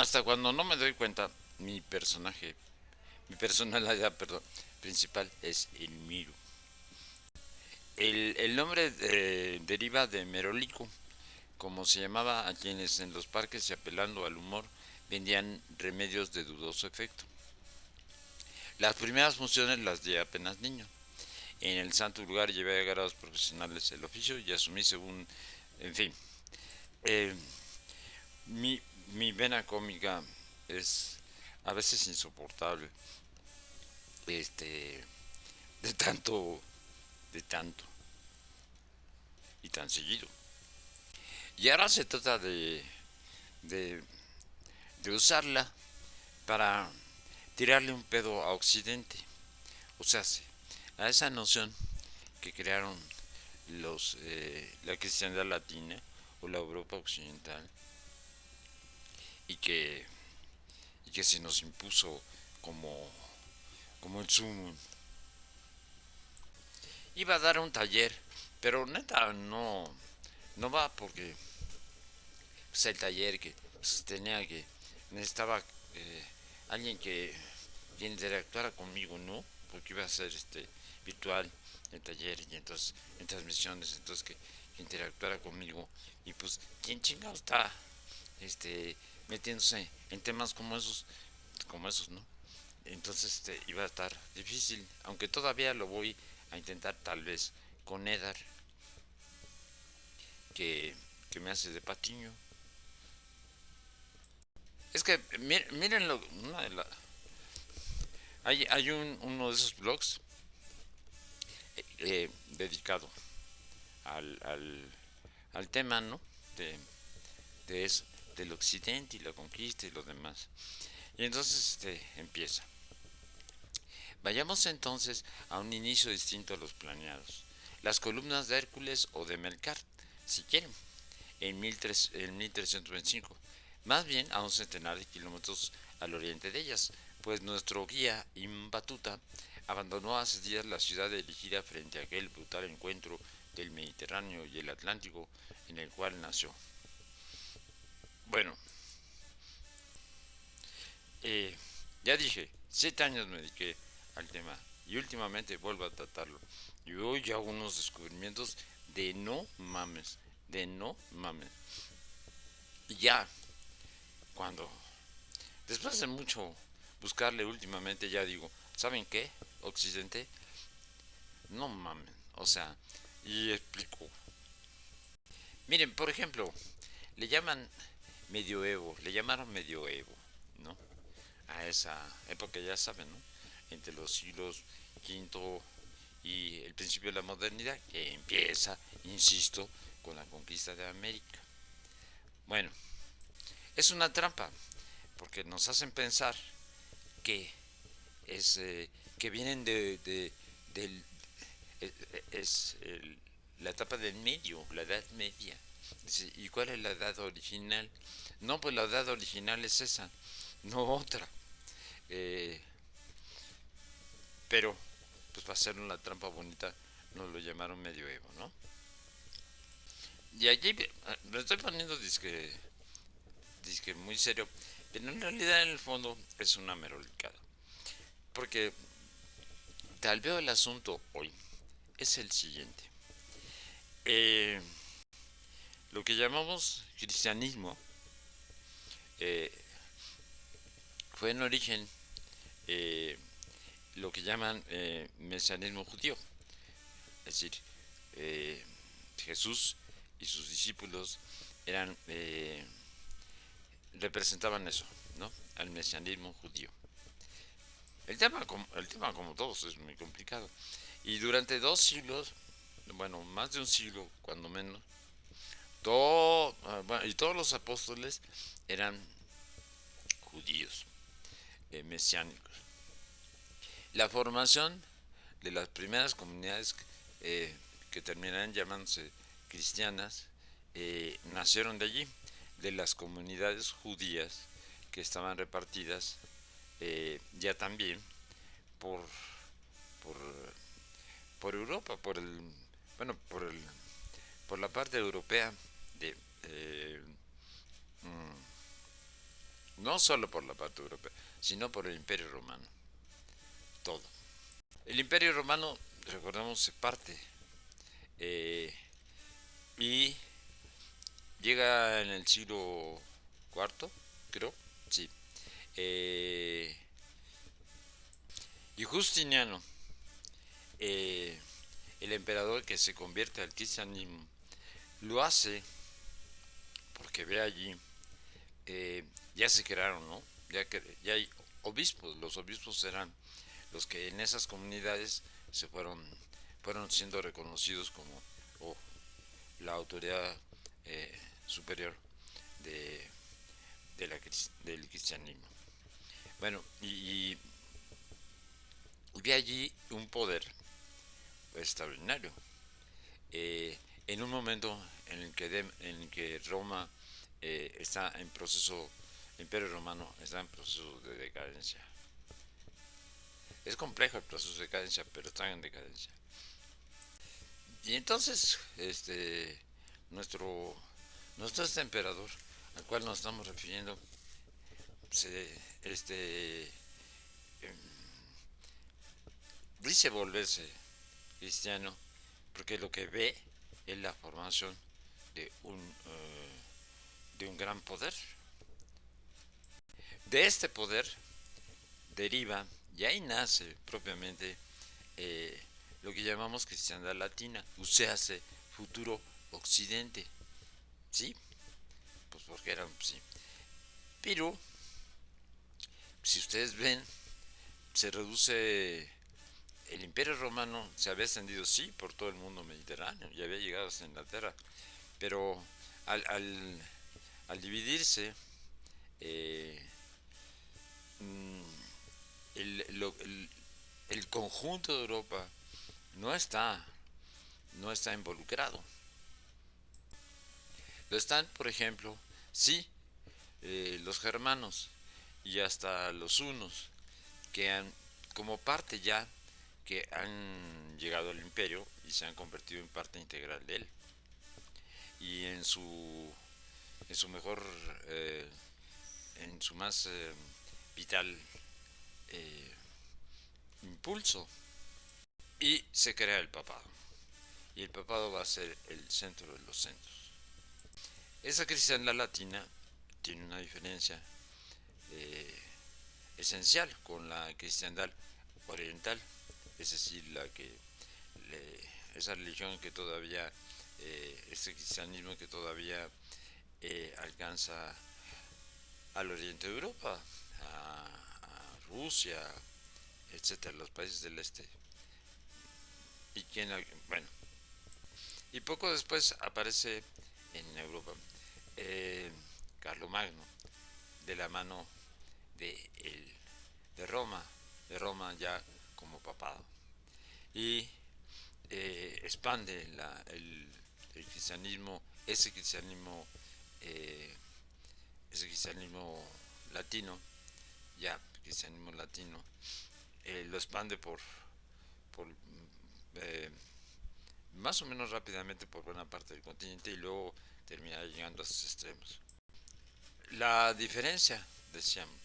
hasta cuando no me doy cuenta, mi personalidad, perdón, principal es el Miru. El nombre deriva de Merolico, como se llamaba a quienes en los parques y apelando al humor vendían remedios de dudoso efecto. Las primeras funciones las di apenas niño. En el santo lugar llevé a grados profesionales el oficio y asumí según, en fin, eh, mi, mi vena cómica es a veces insoportable, este, de tanto, de tanto y tan seguido. Y ahora se trata de, de usarla para tirarle un pedo a Occidente, o sea, a esa noción que crearon la cristiandad latina o la Europa occidental y que, y que se nos impuso como, como el sumo. Iba a dar un taller, pero neta no va porque pues, el taller que pues, necesitaba alguien que interactuara conmigo, ¿no? Porque iba a ser virtual el taller y entonces en transmisiones, entonces que interactuara conmigo y pues quién chingado está este metiéndose en temas como esos, ¿no? Entonces iba a estar difícil, aunque todavía lo voy a intentar tal vez con Edar, que, que me hace de patiño. Es que miren hay uno de esos blogs dedicado al, al, al tema, ¿no? De, de eso, del occidente y la conquista y lo demás. Y entonces empieza. Vayamos entonces a un inicio distinto a los planeados. Las columnas de Hércules o de Melcar, si quieren, en 1325, más bien a un centenar de kilómetros al oriente de ellas, pues nuestro guía Imbatuta abandonó hace días la ciudad elegida frente a aquel brutal encuentro del Mediterráneo y el Atlántico en el cual nació. Bueno, eh, ya dije, 7 años me dediqué al tema y últimamente vuelvo a tratarlo. Y hoy ya hago unos descubrimientos de no mames, de no mames. Y ya, cuando, después de mucho buscarle últimamente, ya digo, ¿saben qué? Occidente, no mames. O sea, y explico. Miren, por ejemplo, le llaman medioevo, le llamaron medioevo, ¿no? A esa época, ya saben, ¿no? Entre los siglos quinto y el principio de la modernidad, que empieza, insisto, con la conquista de América. Bueno, es una trampa, porque nos hacen pensar que es que vienen del es la etapa del medio, la edad media. ¿Y cuál es la edad original? No, pues la edad original es esa, no otra. Eh, pero, pues para hacer una trampa bonita, nos lo llamaron medioevo, ¿no? Y aquí me estoy poniendo disque muy serio, pero en realidad en el fondo es una merolicada. Porque tal vez el asunto hoy es el siguiente. Eh, lo que llamamos cristianismo eh, fue en origen eh, lo que llaman mesianismo judío. Es decir, eh, Jesús y sus discípulos eran representaban eso, ¿no? Al mesianismo judío. El tema como todos es muy complicado. Y durante 2 siglos, bueno, más de un siglo cuando menos, bueno, y todos los apóstoles eran judíos, mesiánicos. La formación de las primeras comunidades que terminarán llamándose cristianas nacieron de allí, de las comunidades judías que estaban repartidas ya también por, por, por Europa, bueno, por la parte europea de, no solo por la parte europea, sino por el Imperio Romano, todo. El Imperio Romano, recordemos, se parte eh, y llega en el siglo cuarto, creo, sí. Eh, y Justiniano, eh, el emperador que se convierte al cristianismo, lo hace porque ve allí, ya se crearon, ¿no? Ya hay obispos, los obispos eran los que en esas comunidades fueron siendo reconocidos como oh, la autoridad superior de, del cristianismo. Bueno, y ve allí un poder extraordinario. Eh, en un momento en el que Roma está en proceso, el Imperio Romano está en proceso de decadencia. Es complejo el proceso de decadencia, pero está en decadencia. Y entonces, nuestro, nuestro emperador, al cual nos estamos refiriendo, se, dice volverse cristiano porque lo que ve es la formación de un gran poder. De este poder deriva, y ahí nace propiamente eh, lo que llamamos cristiandad latina, o sea, futuro occidente, ¿sí? Pues porque eran, sí. Pero, si ustedes ven, se reduce, el imperio romano se había extendido, sí, por todo el mundo mediterráneo, y había llegado hasta Inglaterra, pero al, al, al dividirse, eh, mm, el conjunto de Europa no está, no está involucrado. Lo están, por ejemplo, sí, los germanos y hasta los hunos, que han, como parte ya, que han llegado al imperio y se han convertido en parte integral de él. Y en su mejor, eh, en su más vital eh, impulso. Y se crea el papado. Y el papado va a ser el centro de los centros. Esa cristiandad latina tiene una diferencia eh, esencial con la cristiandad oriental, es decir, esa religión que todavía, ese cristianismo que todavía alcanza al oriente de Europa, a Rusia, etcétera, los países del este. Y quien, bueno, y poco después aparece en Europa eh, Carlomagno, de la mano de, el, de Roma, de Roma ya como papado. Y expande el cristianismo, eh, ese cristianismo latino, ya cristianismo latino, lo expande por eh, más o menos rápidamente por buena parte del continente y luego termina llegando a sus extremos. La diferencia, decíamos,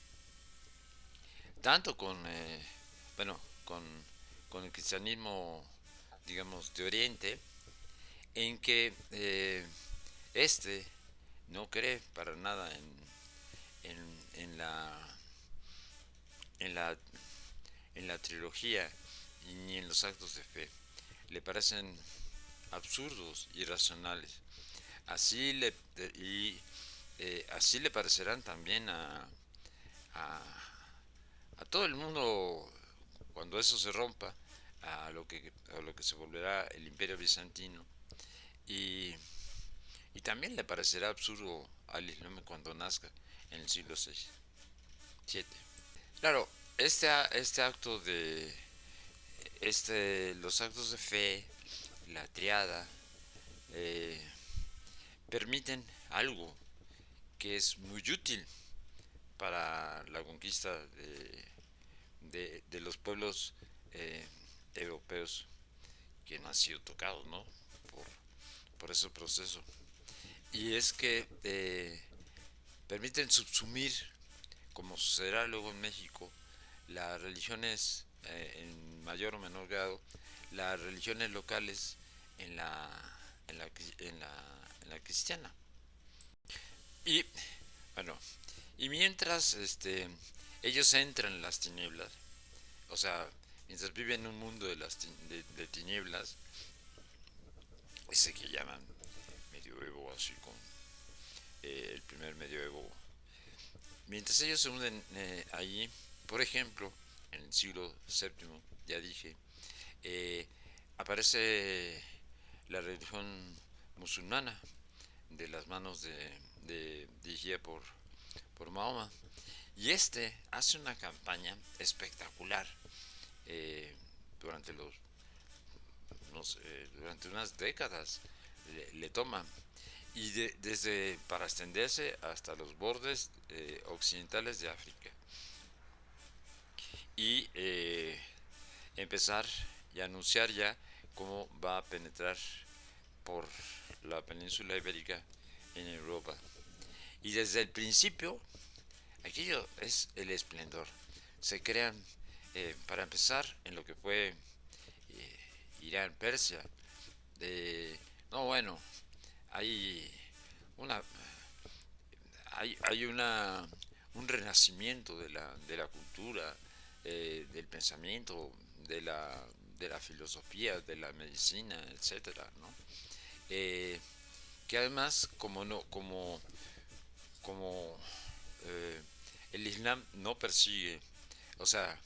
tanto bueno, con el cristianismo, digamos, de Oriente, en que este no cree para nada en la, en la en la trilogía ni en los actos de fe. Le parecen absurdos, irracionales. Así le, y, así le parecerán también a, a todo el mundo cuando eso se rompa, a lo que se volverá el imperio bizantino. Y, y también le parecerá absurdo al Islam cuando nazca en el siglo VI, VII. Claro, este acto de los actos de fe, la triada, eh, permiten algo que es muy útil para la conquista de los pueblos eh, europeos que no han sido tocados, ¿no? Por, por ese proceso. Y es que permiten subsumir como sucederá luego en México, las religiones, en mayor o menor grado, las religiones locales en la, en la cristiana. Y bueno, y mientras ellos entran en las tinieblas, o sea, mientras viven en un mundo de tinieblas, ese que llaman medioevo, así con el primer medioevo, mientras ellos se hunden allí, por ejemplo, en el siglo séptimo, ya dije, eh, aparece la religión musulmana de las manos dirigida por Mahoma. Y hace una campaña espectacular eh, durante no sé, durante unas décadas le toma y desde para extenderse hasta los bordes occidentales de África y empezar y anunciar ya cómo va a penetrar por la península ibérica en Europa. Y desde el principio, aquello es el esplendor. Se crean, para empezar, en lo que fue Irán, Persia. No, bueno, hay una, hay un renacimiento de la cultura, del pensamiento, de la, de la filosofía, de la medicina, etcétera, ¿no? Eh, que además, como eh, el Islam no persigue, o sea,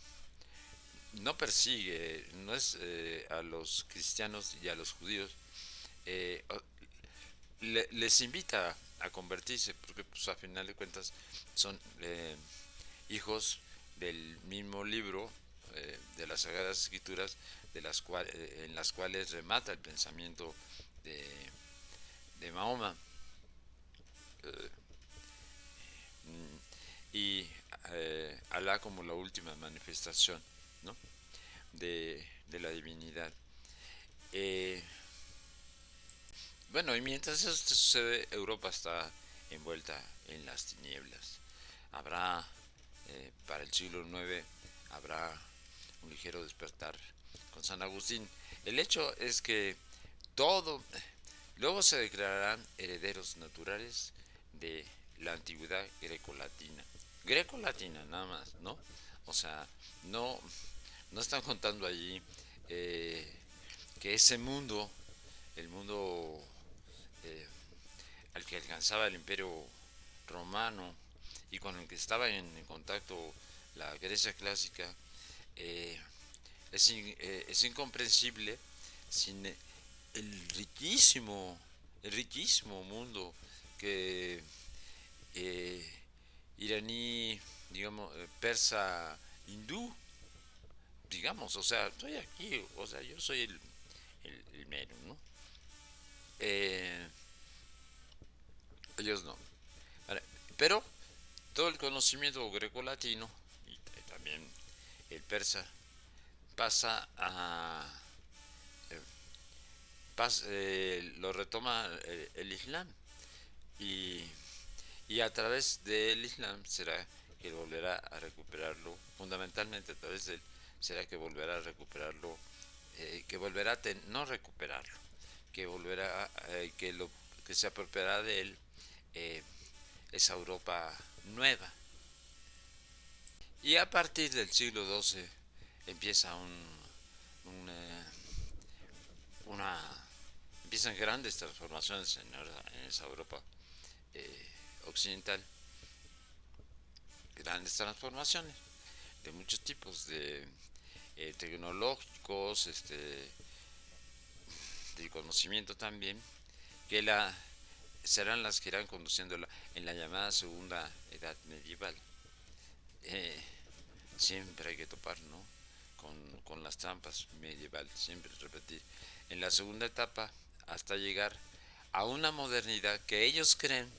no persigue, no es a los cristianos y a los judíos, eh, les invita a convertirse, porque pues a final de cuentas son hijos del mismo libro de las Sagradas Escrituras en las cuales remata el pensamiento de, de Mahoma. Eh, y Alá como la última manifestación, ¿no? De la divinidad. Eh, bueno, y mientras eso sucede, Europa está envuelta en las tinieblas. Habrá, para el siglo IX, habrá un ligero despertar con San Agustín. El hecho es que todo, luego se declararán herederos naturales de la antigüedad grecolatina. Grecolatina nada más, ¿no? O sea, no, no están contando allí eh, que ese mundo, el mundo eh, al que alcanzaba el imperio romano y con el que estaba en contacto la Grecia clásica, eh, es incomprensible sin el riquísimo mundo que eh, iraní, digamos, persa, hindú, digamos, o sea, estoy aquí, o sea, yo soy el mero, ¿no? Eh, ellos no. Vale, pero todo el conocimiento grecolatino y también el persa pasa a eh, lo retoma el Islam y, y a través del Islam será que volverá a recuperarlo, fundamentalmente a través de él será que volverá a recuperarlo, que volverá a no recuperarlo, que volverá que se apropiará de él eh, esa Europa nueva. Y a partir del siglo XII empieza un, una empiezan grandes transformaciones en esa Europa eh, occidental, grandes transformaciones de muchos tipos, de tecnológicos, de conocimiento también, que serán las que irán conduciendo en la llamada segunda edad medieval. Eh, Siempre hay que topar, ¿no? Con las trampas medievales, siempre repetir. En la segunda etapa, hasta llegar a una modernidad que ellos creen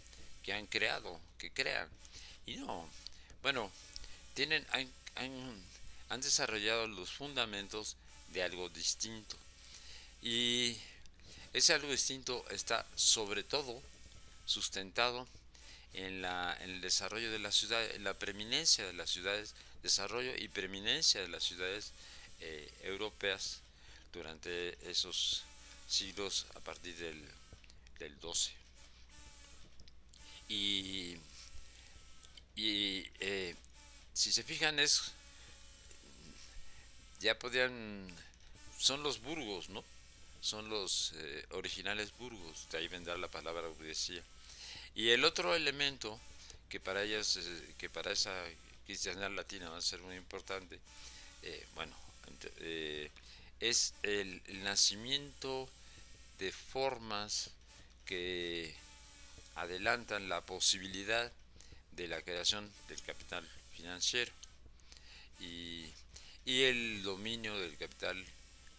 que han creado, que crean. Y no, bueno, tienen, han desarrollado los fundamentos de algo distinto. Y ese algo distinto está sobre todo sustentado en el desarrollo de la ciudad, en la preeminencia de las ciudades, desarrollo y preeminencia de las ciudades europeas durante esos siglos a partir del 12. Y, y si se fijan, ya podrían, son los burgos, ¿no? Son los originales burgos, de ahí vendrá la palabra burguesía. Y el otro elemento que para ellas, que para esa cristiandad latina va a ser muy importante, bueno, eh, es el nacimiento de formas que adelantan la posibilidad de la creación del capital financiero y, y el dominio del capital,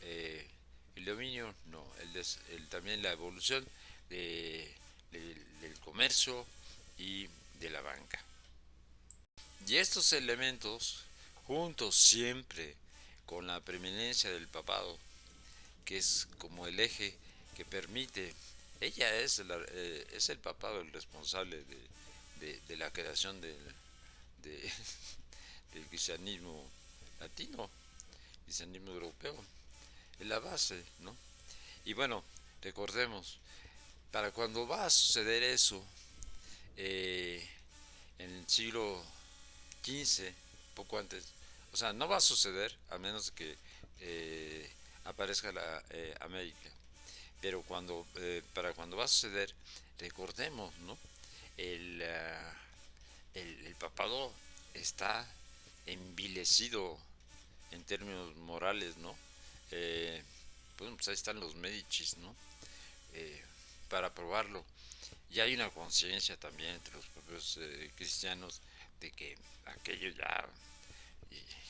eh, el dominio, no, también la evolución de, del comercio y de la banca. Y estos elementos, juntos siempre con la preeminencia del papado, que es como el eje que permite, ella es el papado el responsable de la creación de, del cristianismo latino, cristianismo europeo, es la base, ¿no? Y bueno, recordemos, para cuando va a suceder eso, eh, en el siglo XV, poco antes, o sea, no va a suceder a menos que aparezca la América, pero para cuando va a suceder, recordemos, ¿no? El, uh, el papado está envilecido en términos morales, ¿no? Eh, pues ahí están los Medicis, ¿no? Eh, para probarlo. Y hay una conciencia también entre los propios cristianos de que aquello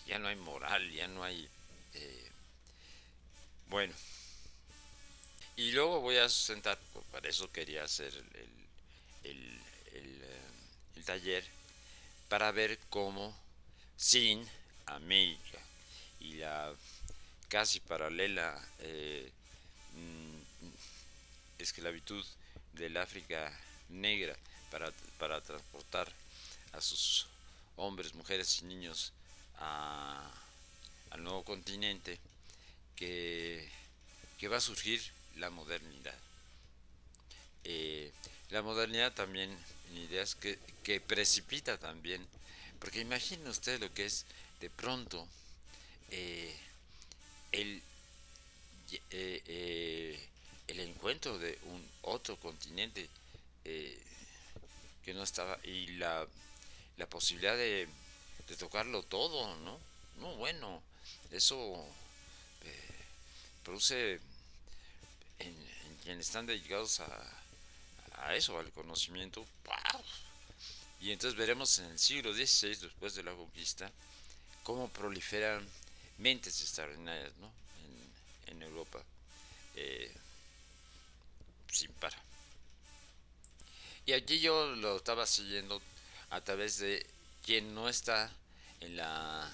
ya no hay moral, ya no hay... Eh, bueno, y luego voy a sustentar, para eso quería hacer el, el taller, para ver cómo sin América y la casi paralela esclavitud del África negra para transportar a sus hombres, mujeres y niños a, al nuevo continente, que, que va a surgir la modernidad. La modernidad también en ideas que precipita también, porque imaginen ustedes lo que es de pronto eh, el, eh, eh, el encuentro de un otro continente eh, que no estaba y la posibilidad de tocarlo todo, ¿no? No, bueno, eso produce en quienes están dedicados a eso, al conocimiento. ¡Wow! Y entonces veremos en el siglo XVI, después de la conquista, cómo proliferan mentes extraordinarias, ¿no? En Europa, eh, sin par. Y aquí yo lo estaba siguiendo a través de quien no está en la,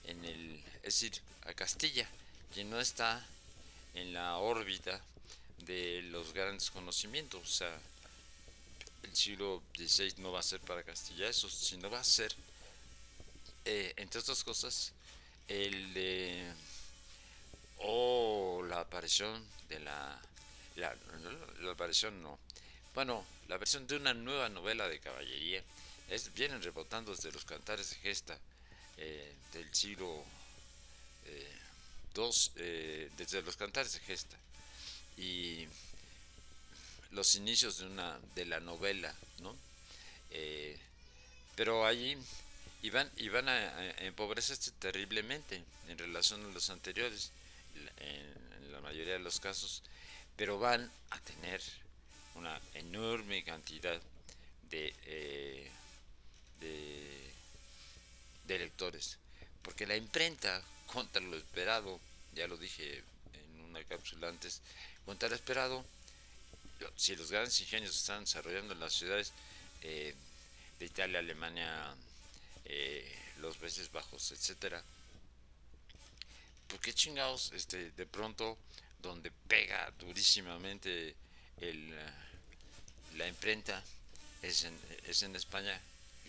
es decir, a Castilla, quien no está en la órbita de los grandes conocimientos. O sea, el siglo XVI no va a ser para Castilla eso, sino va a ser, entre otras cosas, el de o la aparición de la, la aparición no, bueno, la versión de una nueva novela de caballería. Vienen rebotando desde los cantares de gesta del siglo II, desde los cantares de gesta y los inicios de la novela, ¿no? Eh, pero allí iban a empobrecerse terriblemente en relación a los anteriores, en la mayoría de los casos, pero van a tener una enorme cantidad de, de, de lectores, porque la imprenta, contra lo esperado, ya lo dije en una cápsula antes, contra lo esperado, si los grandes ingenios están desarrollando en las ciudades eh, de Italia, Alemania, los Países Bajos, etcétera, ¿por qué chingados de pronto donde pega durísimamente el, la imprenta es en, es en España,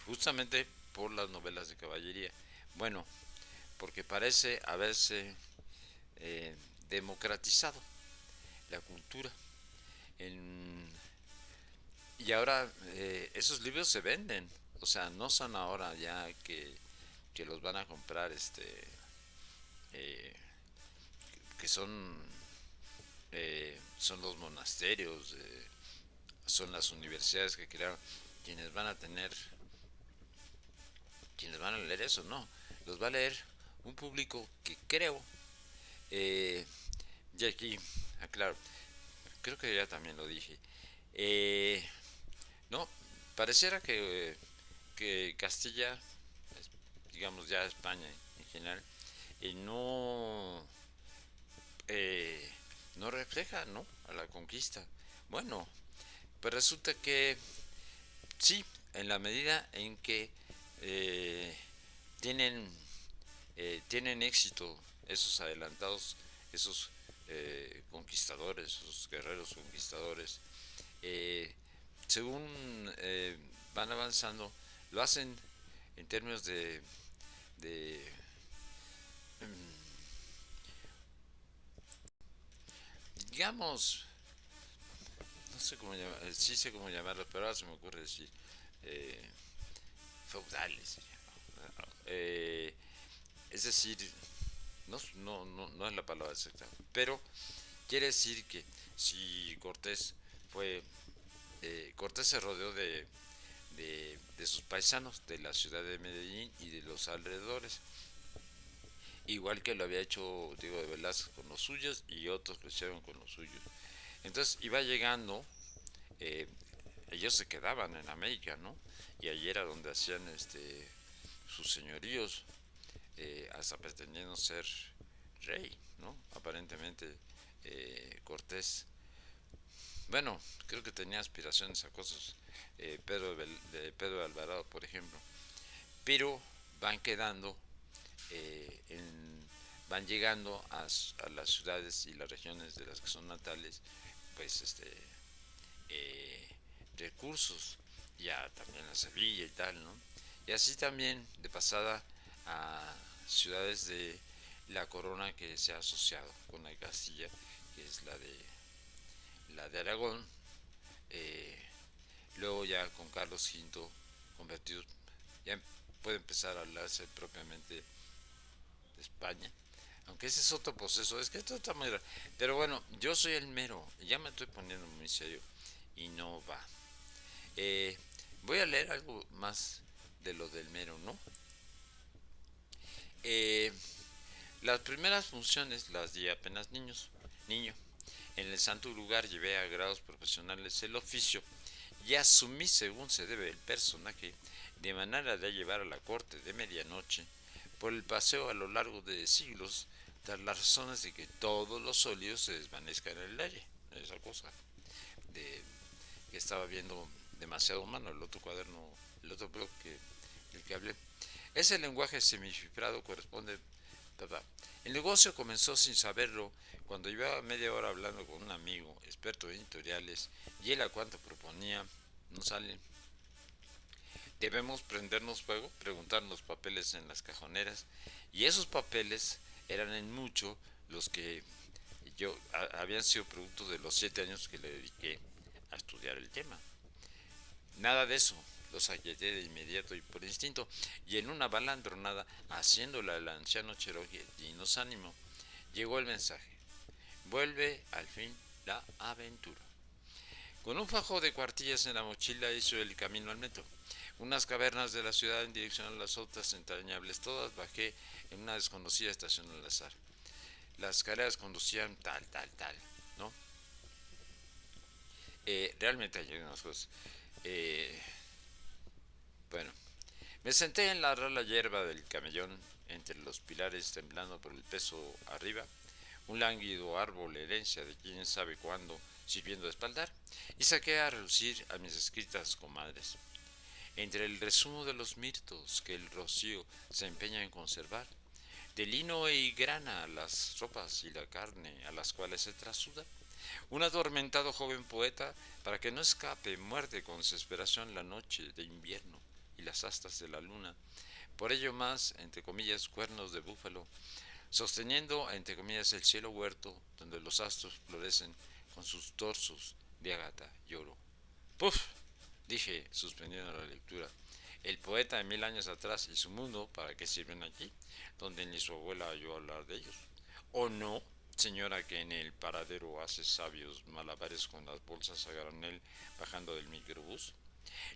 justamente por las novelas de caballería. Bueno, porque parece haberse eh, democratizado la cultura. En, y ahora esos libros se venden. O sea, no son ahora ya que los van a comprar, eh, que son los monasterios, son las universidades que crearon quienes van a tener, quienes van a leer eso. No, los va a leer un público que creo, eh, y aquí, aclaro, creo que ya también lo dije. Eh, no, pareciera que Castilla, digamos ya España en general, no, eh, no refleja, ¿no?, a la conquista. Bueno, pues resulta que sí, en la medida en que eh, tienen, tienen éxito esos adelantados, esos conquistadores, esos guerreros conquistadores, eh, según van avanzando, lo hacen en términos de digamos, no sé cómo llamar, sí sé cómo llamarlo, pero ahora se me ocurre decir, eh, feudales, es decir, no es la palabra exacta, pero quiere decir que si Cortés fue, Cortés se rodeó de sus paisanos de la ciudad de Medellín y de los alrededores, igual que lo había hecho Diego de Velázquez con los suyos y otros lo hicieron con los suyos. Entonces iba llegando, eh, ellos se quedaban en América, ¿no? Y allí era donde hacían sus señoríos, hasta pretendiendo ser rey, ¿no? Aparentemente Cortés, bueno, creo que tenía aspiraciones a cosas, Pedro de Alvarado, por ejemplo, pero van quedando, van llegando a las ciudades y las regiones de las que son natales, pues eh, recursos, ya también a Sevilla y tal, ¿no? Y así también de pasada a ciudades de la corona que se ha asociado con la de Castilla, que es la de Aragón, eh, luego ya con Carlos V convertido, ya puede empezar a hablarse propiamente de España. Aunque ese es otro proceso, es que esto está muy raro. Pero bueno, yo soy el mero, ya me estoy poniendo muy serio y no va. Eh, Voy a leer algo más de lo del mero, ¿no? Eh, las primeras funciones las di apenas niño. En el santo lugar llevé a grados profesionales el oficio y asumí según se debe el personaje de manera de llevar a la corte de medianoche por el paseo a lo largo de siglos tras las razones de que todos los sólidos se desvanezcan en el aire. Esa cosa de que estaba viendo demasiado humano, el otro cuaderno, el otro blog el que hablé. Ese lenguaje semicifrado corresponde. El negocio comenzó sin saberlo cuando llevaba media hora hablando con un amigo, experto en editoriales, y él a cuanto proponía, no sale. Debemos prendernos fuego, preguntaron los papeles en las cajoneras, y esos papeles eran en mucho los que habían sido producto de los 7 años que le dediqué a estudiar el tema. Nada de eso, los hallé de inmediato y por instinto, y en una balandronada, haciéndola al anciano Cherokee dinos ánimo, llegó el mensaje. Vuelve al fin la aventura. Con un fajo de cuartillas en la mochila hizo el camino al metro. Unas cavernas de la ciudad en dirección a las otras entrañables, todas bajé en una desconocida estación al azar. Las escaleras conducían tal, ¿no? Realmente hay unas cosas. Eh, bueno, me senté en la rala hierba del camellón, entre los pilares temblando por el peso arriba, un lánguido árbol herencia de quién sabe cuándo, sirviendo de espaldar, y saqué a relucir a mis escritas comadres. Entre el rezumo de los mirtos que el rocío se empeña en conservar, de lino y grana las ropas y la carne a las cuales se trasuda, Un atormentado joven poeta, para que no escape, muerde con desesperación la noche de invierno y las astas de la luna. Por ello más, entre comillas, cuernos de búfalo, sosteniendo, entre comillas, el cielo huerto, donde los astros florecen con sus torsos de ágata y oro. ¡Puf! Dije, suspendiendo la lectura. El poeta de 1000 años atrás y su mundo, ¿para qué sirven aquí? Donde ni su abuela oyó hablar de ellos. ¿O no, señora que en el paradero hace sabios malabares con las bolsas a granel bajando del microbús?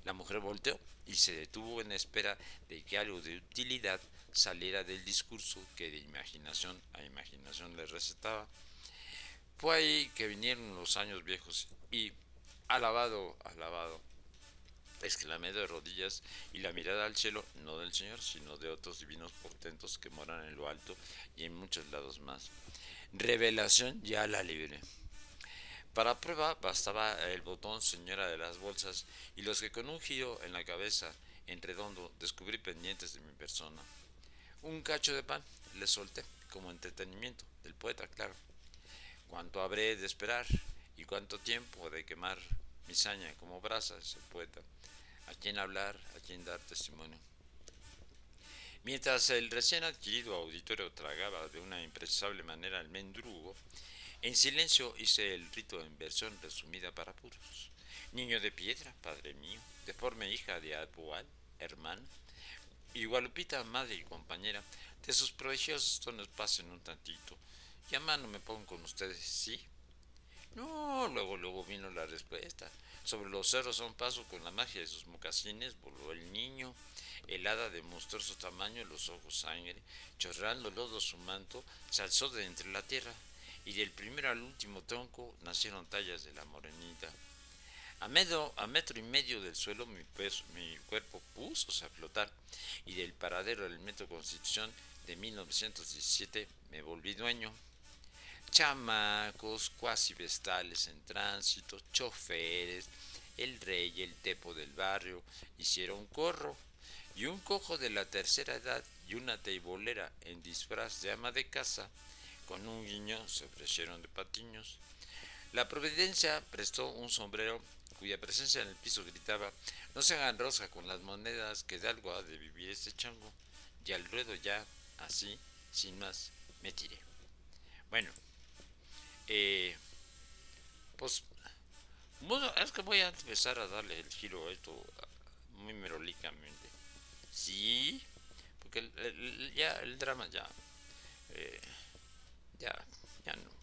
La mujer volteó y se detuvo en espera de que algo de utilidad saliera del discurso que de imaginación a imaginación le recetaba. Fue ahí que vinieron los años viejos y, alabado, alabado, exclamé de rodillas y la mirada al cielo, no del Señor, sino de otros divinos portentos que moran en lo alto y en muchos lados más. Revelación ya la libré. Para prueba bastaba el botón señora de las bolsas y los que con un giro en la cabeza en redondo descubrí pendientes de mi persona. Un cacho de pan le solté como entretenimiento del poeta, claro. Cuánto habré de esperar y cuánto tiempo de quemar mi saña como brasas el poeta. A quién hablar, a quién dar testimonio. Mientras el recién adquirido auditorio tragaba de una impresable manera el mendrugo, en silencio hice el rito en versión resumida para puros. Niño de piedra, padre mío, deforme hija de Abual, hermana, y Gualupita, madre y compañera, de sus prodigiosos tonos pasen un tantito, y a mano me pongo con ustedes, ¿sí? No, luego vino la respuesta. Sobre los cerros a un paso con la magia de sus mocasines voló el niño, el hada de monstruoso tamaño, los ojos sangre, chorreando lodo su manto, se alzó de entre la tierra, y del primero al último tronco nacieron tallas de la morenita. A metro y medio del suelo mi cuerpo puso a flotar, y del paradero del Metro Constitución de 1917 me volví dueño. Chamacos, cuasi vestales en tránsito, choferes, el rey y el tepo del barrio hicieron corro, y un cojo de la tercera edad y una teibolera en disfraz de ama de casa, con un guiño se ofrecieron de patiños. La providencia prestó un sombrero cuya presencia en el piso gritaba: no se hagan rosca con las monedas, que de algo ha de vivir este chango. Y al ruedo ya, así, sin más, me tiré. Bueno, eh, pues, bueno, es que voy a empezar a darle el giro a esto muy merolicamente. Sí, porque ya el drama ya, eh, ya, ya no.